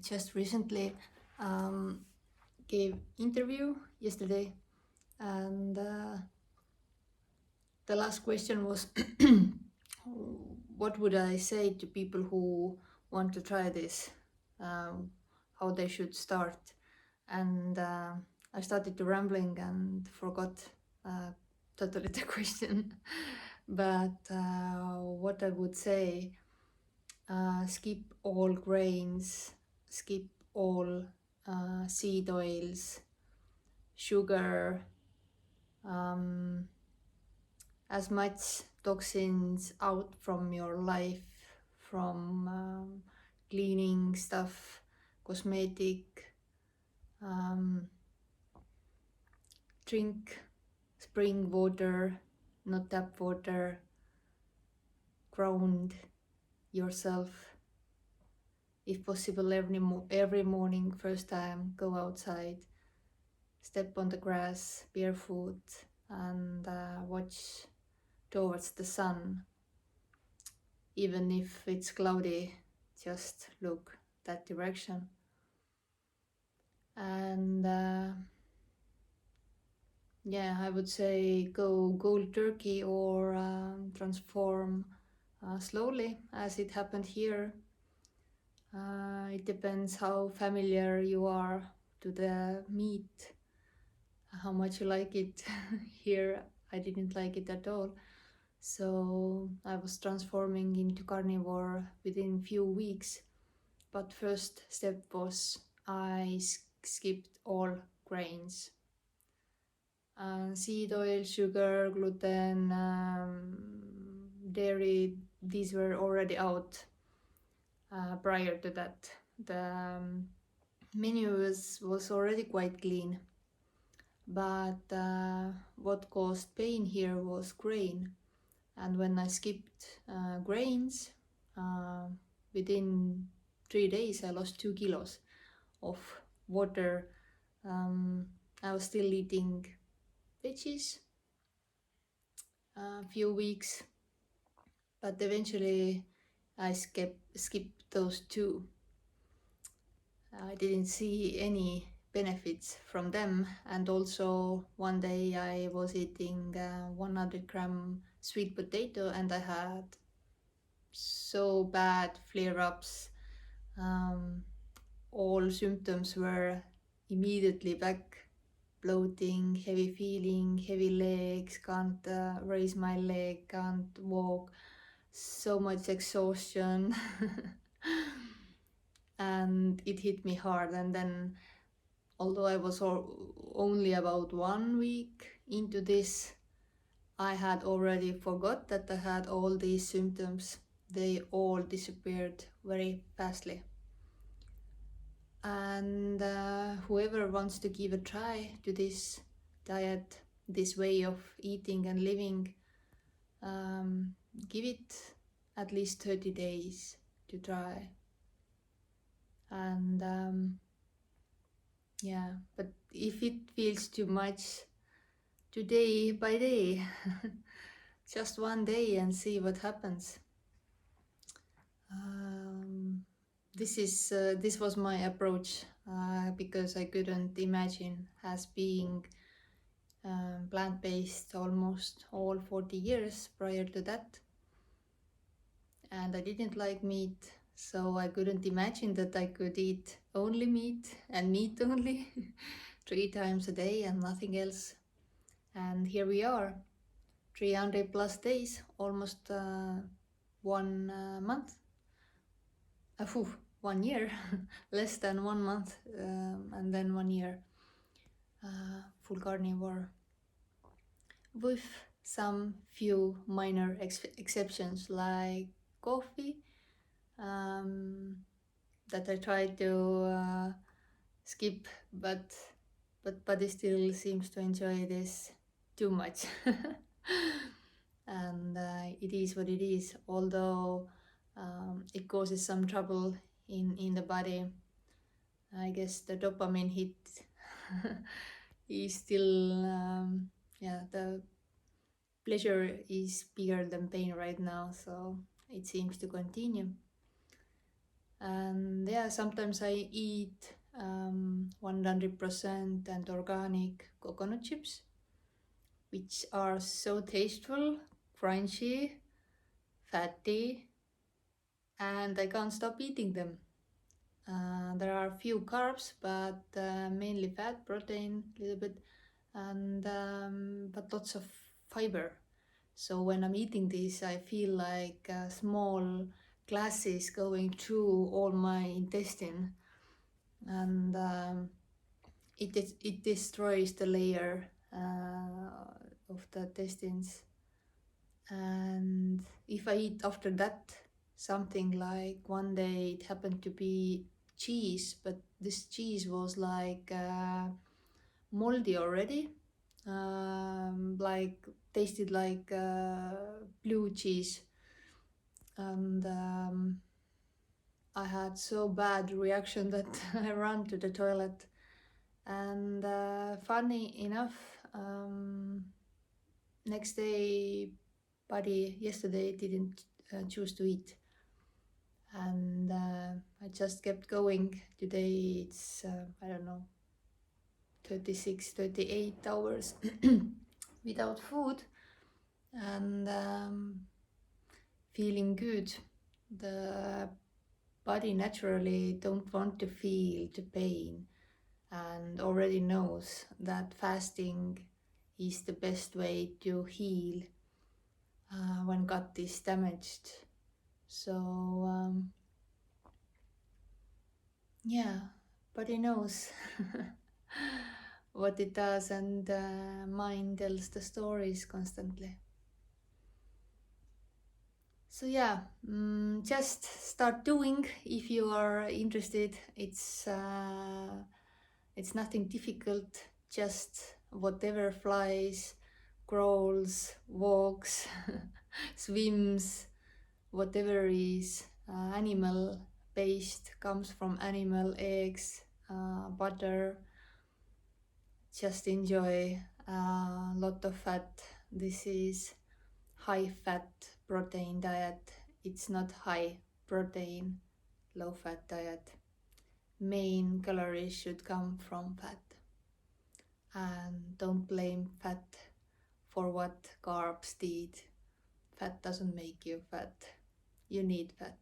just recently gave interview yesterday, and the last question was what would I say to people who want to try this, how they should start. And I started to rambling and forgot totally the question. But what I would say, skip all grains, skip all seed oils, sugar, as much toxins out from your life, from cleaning stuff, cosmetic, drink spring water, not tap water, ground yourself. If possible, every morning, first time, go outside, step on the grass barefoot, and watch towards the sun. Even if it's cloudy, just look that direction. And yeah, I would say go cold turkey or transform slowly, as it happened here. It depends how familiar you are to the meat, how much you like it. Here I didn't like it at all, so I was transforming into carnivore within few weeks. But first step was I skipped all grains, seed oil, sugar, gluten, dairy. These were already out prior to that. The menu was already quite clean, but what caused pain here was grain. And when I skipped grains, within 3 days I lost 2 kilos of water. I was still eating veggies a few weeks, but eventually I skipped those two. I didn't see any benefits from them, and also one day I was eating 100-gram sweet potato and I had so bad flare-ups. All symptoms were immediately back: bloating, heavy feeling, heavy legs, can't raise my leg, can't walk, so much exhaustion. And it hit me hard. And then, although I was only about 1 week into this, I had already forgot that I had all these symptoms. They all disappeared very fastly. And whoever wants to give a try to this diet, this way of eating and living, give it at least 30 days to try. And yeah, but if it feels too much, day by day, just 1 day and see what happens. This was my approach because I couldn't imagine as being plant-based almost all 40 years prior to that, and I didn't like meat, so I couldn't imagine that I could eat only meat and meat only 3 times a day and nothing else. And here we are, 300 plus days, almost 1 month, 1 year, less than 1 month, and then 1 year full carnivore, with some few minor exceptions like coffee, that I tried to skip, but body still seems to enjoy this too much. And it is what it is, although it causes some trouble in the body. I guess the dopamine hit is still, the pleasure is bigger than pain right now, so it seems to continue. And yeah, sometimes I eat 100% and organic coconut chips, which are so tasteful, crunchy, fatty, and I can't stop eating them. There are few carbs, but mainly fat, protein, a little bit, and but lots of fiber. So when I'm eating this, I feel like small glasses going through all my intestine, and it destroys the layer of the intestines. And if I eat after that something, like one day it happened to be cheese, but this cheese was like moldy already, like tasted like blue cheese, and I had so bad reaction that I ran to the toilet. And funny enough, next day, buddy yesterday didn't choose to eat, and I just kept going. Today it's I don't know, 36, 38 hours without food, and feeling good. The body naturally don't want to feel the pain and already knows that fasting is the best way to heal when gut is damaged. So yeah, body knows what it does, and mind tells the stories constantly. So yeah, just start doing if you are interested. It's nothing difficult. Just whatever flies, crawls, walks, swims, whatever is animal based, comes from animal, eggs, butter. Just enjoy a lot of fat. This is high fat protein diet. It's not high protein, low fat diet. Main calories should come from fat. And don't blame fat for what carbs did. Fat doesn't make you fat. You need fat.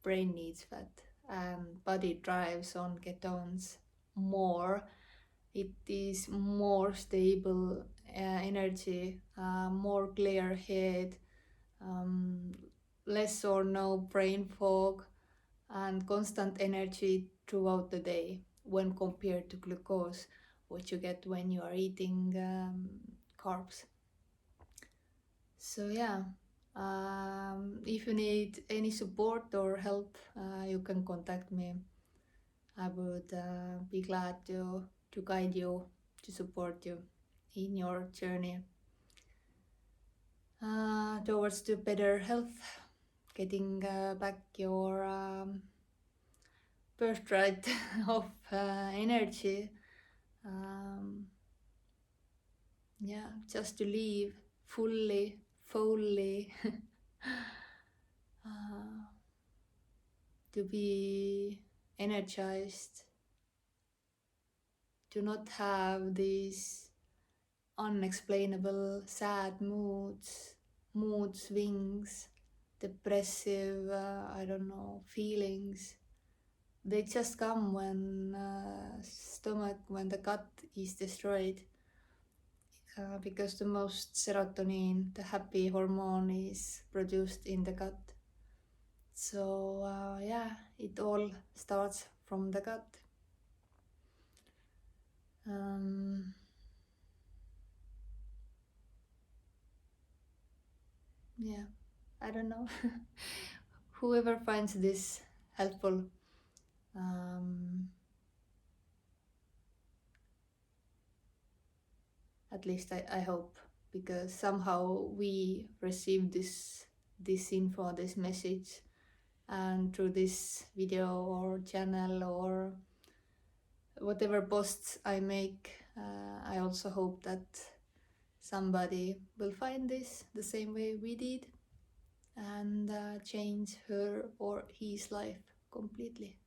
Brain needs fat. And body drives on ketones more. It is more stable energy, more clear head, um, less or no brain fog, and constant energy throughout the day when compared to glucose, what you get when you are eating carbs. So yeah, if you need any support or help, you can contact me. I would be glad to guide you, to support you in your journey towards the better health, getting back your birthright of energy. Yeah, just to live fully, fully, to be energized, to not have these unexplainable sad moods, mood swings, depressive, I don't know, feelings. They just come when stomach, when the gut is destroyed, because the most serotonin, the happy hormone, is produced in the gut. So yeah, it all starts from the gut. Yeah, I don't know. Whoever finds this helpful, at least I hope, because somehow we receive this info, this message, and through this video or channel or whatever posts I make, I also hope that somebody will find this the same way we did and change her or his life. completely.